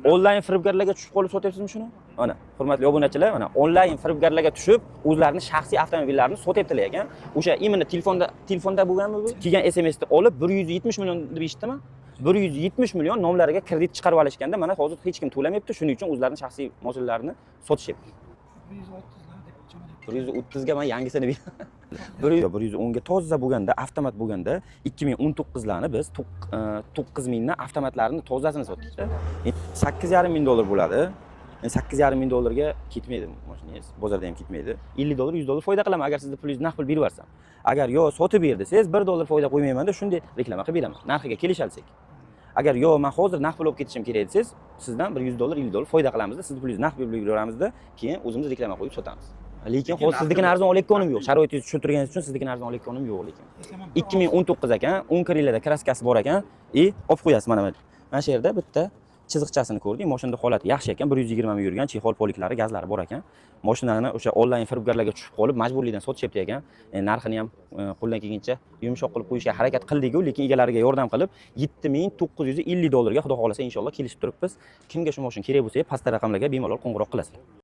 onlayn firibgarlarga tushib qolib sotyapsizmi shuni? Mana, hurmatli obunachilar, mana onlayn firibgarlarga tushib, o'zlarining shaxsiy avtomobillarini sotyaptilar ekan. O'sha imенно telefonda bo'lganmi bu? Kelgan SMSni olib 170 million deb eshitdimmi? 170 million nomlariga kredit chiqarib olishganda, mana hozir hech kim to'lamayapti, shuning uchun o'zlarining shaxsiy mashinalarini sotishyapti. 130 ga men yangisini beraman. 110 ga toza bo'lganda, avtomat bo'lganda 2019larni biz 9000 dan avtomatlarini tozasini sotdik. 8,5 ming dollar bo'ladi. 8,5 ming dollarga ketmaydi mashinangiz, bozorda ham ketmaydi. 50 dollar, 100 dollar foyda qilaman agar sizda pulingizni naqd pul berib yuborsam. Agar yo sotib ber desangiz 1 dollar foyda qo'ymayman-da, shunday reklama qilib beraman. Narxiga kelishalsak. Agar yo men hozir naqd pul olib ketishim kerak desangiz, sizdan 100 dollar, 50 dollar foyda qilamiz-da, siz pulingizni naqd berib yuboramizda, keyin o'zimiz reklama qo'yib sotamiz. Lekin hozir siznikini arzon olayotganim yo'q. Sharoitingizni tushuntirganingiz uchun siznikini arzon olayotganim yo'q lekin. 2019 ekan, 10 kirlarda kraskasi bor ekan, olib qo'yasiz mana bu. Mana shu yerda bitta chiziqchasini ko'rdik. Mashinada holati yaxshi ekan, 120 ming yurgan, chexol poliklari, gazlari bor ekan. Mashinani o'sha onlayn firibgarlarga tushib qolib, majburlikdan sotishyapti ekan. Narxini ham qo'ldan kelgancha yumshoq qilib qo'yishga harakat qildik-ku, lekin egalariga yordam qilib 7950 dollarga xudo xolasa inshaalloh kelishib turibmiz. Kimga shu mashina kerak bo'lsa, pastda raqamlarga bemalol qo'ng'iroq qilasiz.